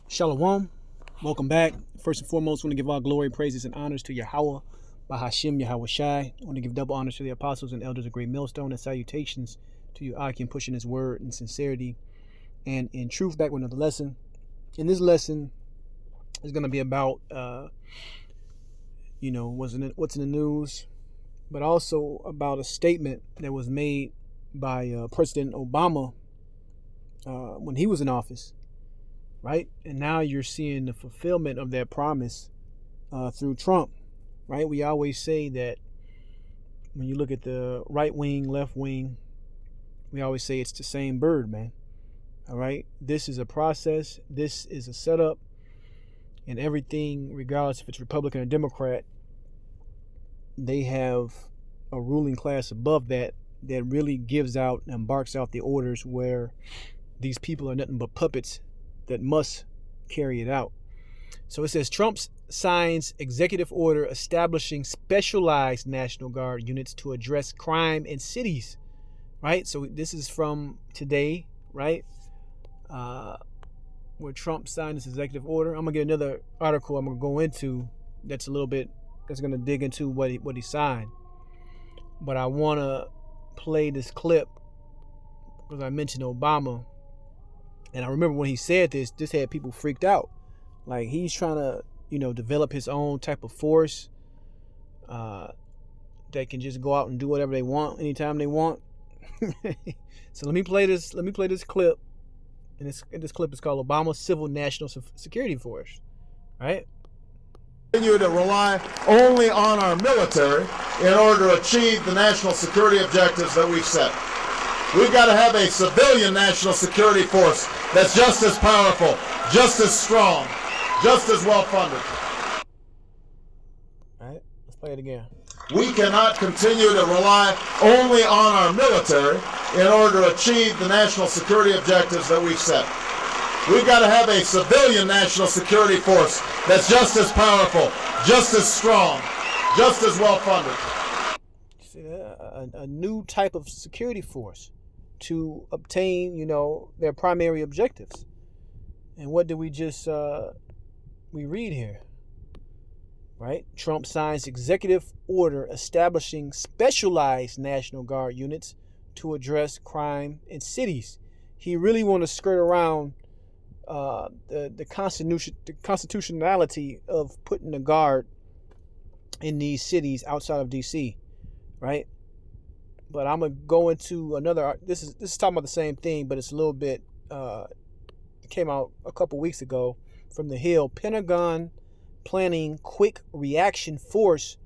Shalom. Welcome back. First and foremost, I want to give all glory, praises, and honors to Yahweh, Bahashim Yahweh Shai. I want to give double honors to the apostles and elders of Great Millstone and salutations to you, Akim, pushing his word in sincerity and in truth. Back with another lesson. And this lesson is going to be about, what's in the news, but also about a statement that was made by President Obama when he was in office. Right? And now you're seeing the fulfillment of that promise through Trump, right? We always say that when you look at the right wing, left wing, we always say it's the same bird, man. All right? This is a process. This is a setup. And everything, regardless if it's Republican or Democrat, they have a ruling class above that really gives out and barks out the orders where these people are nothing but puppets that must carry it out. So it says Trump signs executive order establishing specialized National Guard units to address crime in cities. Right? So this is from today, right? Where Trump signed this executive order. I'm gonna get another article I'm gonna go into that's gonna dig into what he signed. But I wanna play this clip because I mentioned Obama. And I remember when he said this had people freaked out. Like he's trying to, develop his own type of force that can just go out and do whatever they want anytime they want. So let me play this clip. And this clip is called Obama's Civil National Security Force. Right? Continue to rely only on our military in order to achieve the national security objectives that we've set. We've got to have a civilian national security force that's just as powerful, just as strong, just as well funded. All right, let's play it again. We cannot continue to rely only on our military in order to achieve the national security objectives that we've set. We've got to have a civilian national security force that's just as powerful, just as strong, just as well funded. See that? A new type of security force to obtain, their primary objectives. And what did we just we read here? Right? Trump signs executive order establishing specialized National Guard units to address crime in cities. He really want to skirt around the constitutionality of putting a guard in these cities outside of DC, right? But I'm gonna go into another. This is talking about the same thing, but it's a little bit. It came out a couple weeks ago from the Hill. Pentagon planning quick reaction force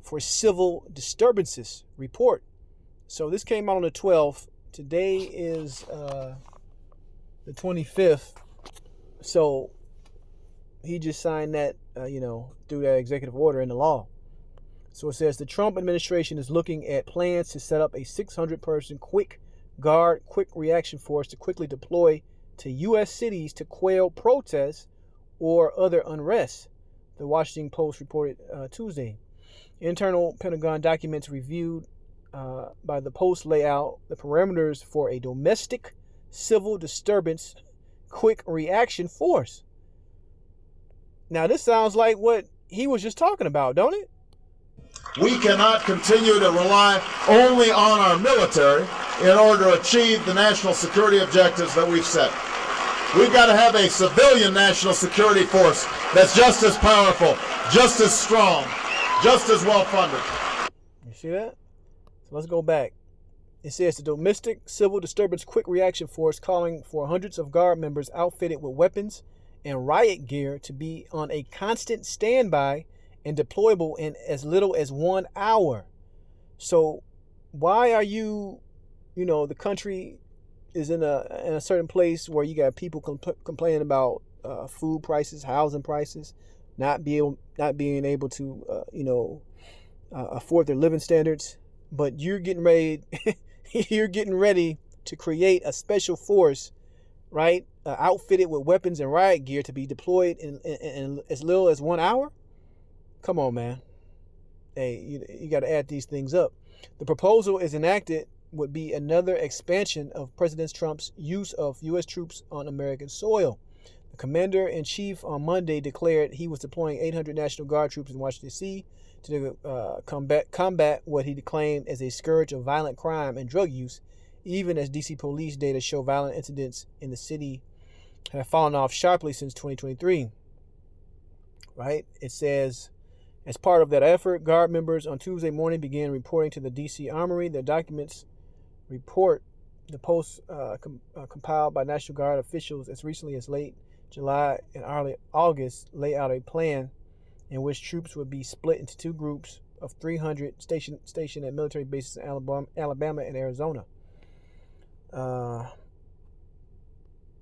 for civil disturbances report. So this came out on the 12th. Today is the 25th. So he just signed that, through that executive order into law. So it says the Trump administration is looking at plans to set up a 600-person quick reaction force to quickly deploy to U.S. cities to quell protests or other unrest, the Washington Post reported Tuesday. Internal Pentagon documents reviewed by the Post lay out the parameters for a domestic civil disturbance quick reaction force. Now this sounds like what he was just talking about, don't it? We cannot continue to rely only on our military in order to achieve the national security objectives that we've set. We've got to have a civilian national security force that's just as powerful, just as strong, just as well funded. You see that? So let's go back. It says the domestic civil disturbance quick reaction force calling for hundreds of Guard members outfitted with weapons and riot gear to be on a constant standby and deployable in as little as 1 hour. So why are you, the country is in a certain place where you got people complaining about food prices, housing prices, not being able to, afford their living standards, but you're getting ready to create a special force, right? Outfitted with weapons and riot gear to be deployed in as little as 1 hour. Come on, man. Hey, you got to add these things up. The proposal is enacted would be another expansion of President Trump's use of U.S. troops on American soil. Commander-in-Chief on Monday declared he was deploying 800 National Guard troops in Washington, D.C. to combat what he claimed as a scourge of violent crime and drug use, even as D.C. police data show violent incidents in the city have fallen off sharply since 2023. Right? It says, as part of that effort, Guard members on Tuesday morning began reporting to the D.C. Armory. Their documents report the post compiled by National Guard officials as recently as late July and early August lay out a plan in which troops would be split into two groups of 300 stationed at military bases in Alabama and Arizona.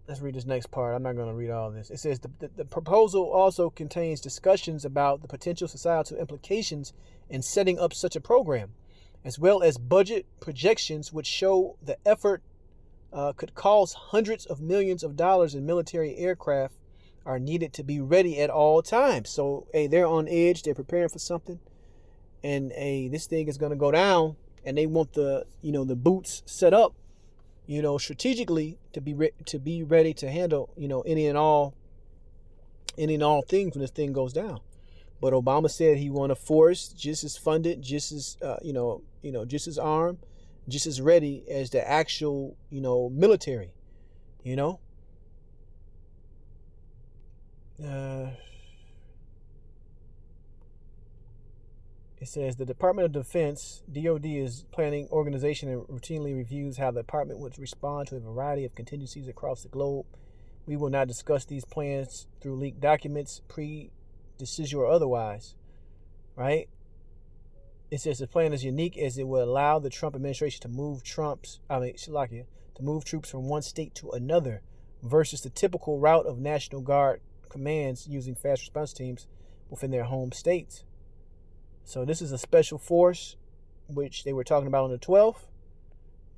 Let's read this next part. I'm not going to read all this. It says the proposal also contains discussions about the potential societal implications in setting up such a program, as well as budget projections which show the effort could cost hundreds of millions of dollars, and military aircraft are needed to be ready at all times. So, hey, they're on edge. They're preparing for something, and hey, this thing is going to go down, and they want the boots set up, strategically to be ready to handle any and all things when this thing goes down. But Obama said he want a force just as funded, just as just as armed, just as ready as the actual military. It says the Department of Defense, DoD, is planning organization and routinely reviews how the department would respond to a variety of contingencies across the globe. We will not discuss these plans through leaked documents, pre-decision or otherwise. Right? It says the plan is unique as it will allow the Trump administration to move troops from one state to another versus the typical route of National Guard commands using fast response teams within their home states. So this is a special force, which they were talking about on the 12th.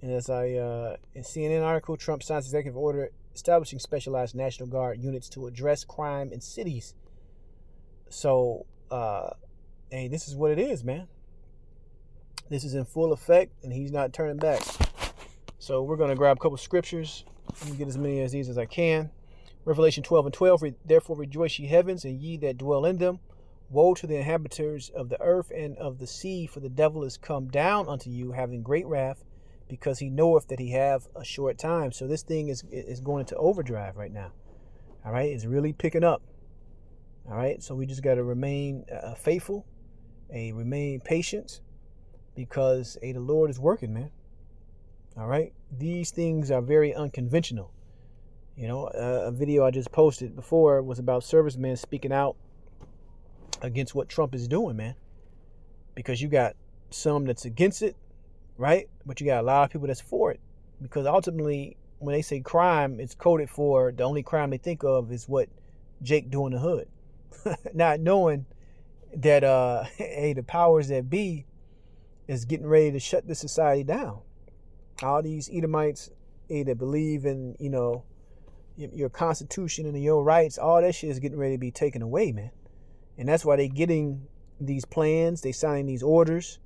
And as in CNN article, Trump signs executive order establishing specialized National Guard units to address crime in cities. So, hey, this is what it is, man. This is in full effect, and he's not turning back. So we're going to grab a couple scriptures. Let me get as many of these as I can. Revelation 12:12, therefore rejoice ye heavens, and ye that dwell in them. Woe to the inhabitants of the earth and of the sea, for the devil is come down unto you, having great wrath, because he knoweth that he have a short time. So this thing is going into overdrive right now. All right, it's really picking up. All right, so we just got to remain faithful, remain patient, because the Lord is working, man. All right, these things are very unconventional. A video I just posted before was about servicemen speaking out against what Trump is doing, man. Because you got some that's against it, right? But you got a lot of people that's for it. Because ultimately, when they say crime, it's coded for the only crime they think of is what Jake do in the hood. Not knowing that the powers that be is getting ready to shut this society down. All these Edomites that believe in, your constitution and your rights, all that shit is getting ready to be taken away, man. And that's why they're getting these plans, they signing these orders.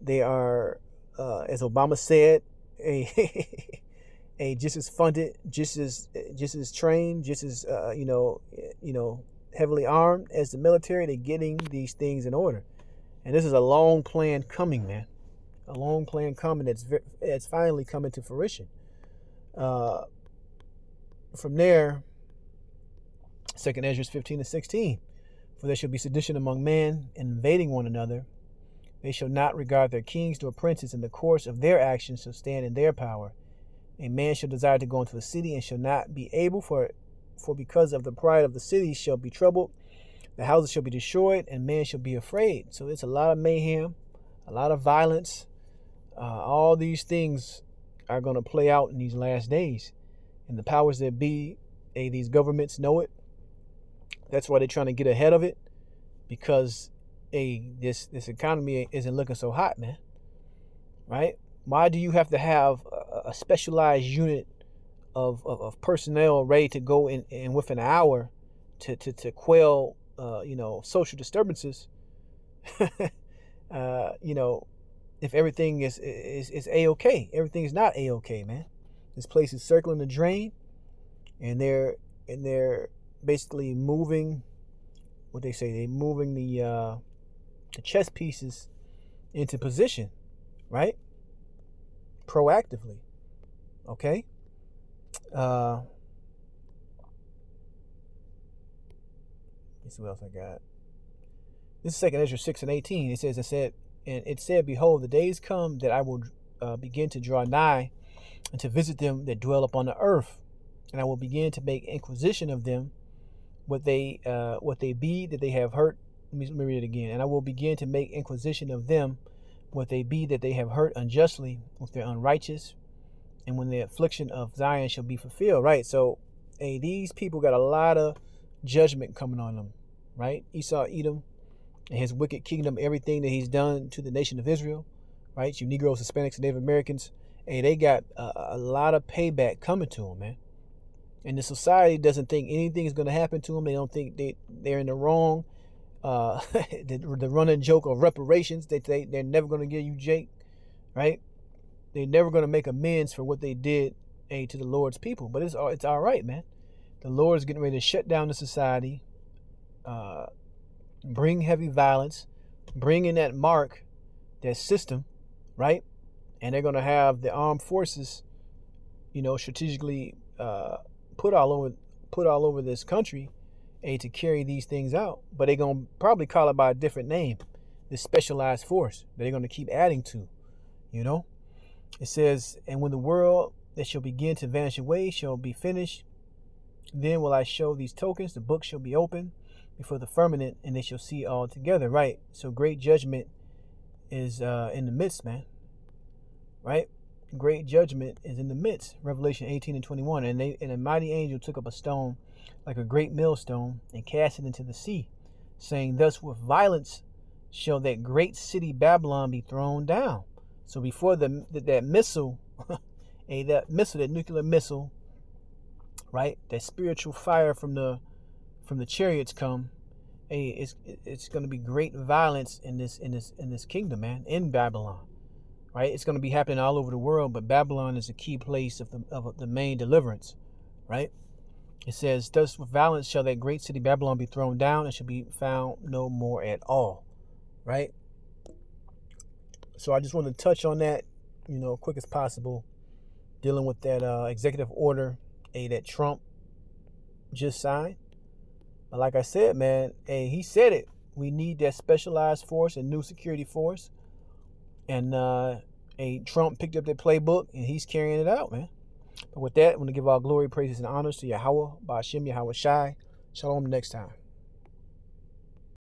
They are, as Obama said, just as funded, just as trained, just as heavily armed as the military. They're getting these things in order, and this is a long plan coming, man. A long plan coming that's finally coming to fruition. From there, 2 Ezra 15-16. For there shall be sedition among men, invading one another. They shall not regard their kings nor princes, in the course of their actions shall stand in their power. A man shall desire to go into a city, and shall not be able, for because of the pride of the city shall be troubled. The houses shall be destroyed, and man shall be afraid. So it's a lot of mayhem, a lot of violence. All these things are going to play out in these last days. And the powers that be, these governments know it. That's why they're trying to get ahead of it, because this economy isn't looking so hot, man. Right? Why do you have to have a specialized unit of personnel ready to go in within an hour to quell social disturbances? If everything is A-okay. Everything is not A-okay, man. This place is circling the drain, and they're basically moving what they say. They moving the chess pieces into position, right? Proactively. Okay. Let's see what else I got. This is 2 Ezra 6:18. It said, behold, the days come that I will begin to draw nigh and to visit them that dwell upon the earth, and I will begin to make inquisition of them, what they be that they have hurt. Let me read it again. And I will begin to make inquisition of them, what they be that they have hurt unjustly with their unrighteous, and when the affliction of Zion shall be fulfilled. Right. So, hey, these people got a lot of judgment coming on them. Right. Esau, Edom, and his wicked kingdom, everything that he's done to the nation of Israel. Right. You Negroes, Hispanics, and Native Americans. Hey, they got a lot of payback coming to them, man. And the society doesn't think anything is going to happen to them. They don't think they're in the wrong. The running joke of reparations. They're never going to give you Jake, right? They're never going to make amends for what they did to the Lord's people. But it's all right, man. The Lord's getting ready to shut down the society, bring heavy violence, bring in that mark, that system, right? And they're going to have the armed forces, strategically put all over this country to carry these things out. But they're going to probably call it by a different name, this specialized force that they're going to keep adding to, It says, and when the world that shall begin to vanish away shall be finished, then will I show these tokens, the book shall be open before the firmament, and they shall see all together. Right? So great judgment is in the midst, man. Right? Great judgment is in the midst. Revelation 18:21. And a mighty angel took up a stone like a great millstone and cast it into the sea, saying, thus with violence shall that great city Babylon be thrown down. So before that missile, that nuclear missile, right? That spiritual fire from the chariots come. It's going to be great violence in this kingdom, man, in Babylon. Right, it's going to be happening all over the world, but Babylon is a key place of the main deliverance. Right, it says, "Thus with violence shall that great city Babylon be thrown down, and shall be found no more at all." Right. So I just want to touch on that, quick as possible, dealing with that executive order, that Trump just signed. But like I said, man, he said it. We need that specialized force, a new security force. And Trump picked up that playbook, and he's carrying it out, man. But with that, I want to give all glory, praises, and honors to Yahweh, Ba'ashem, Yahweh Shai. Shalom next time.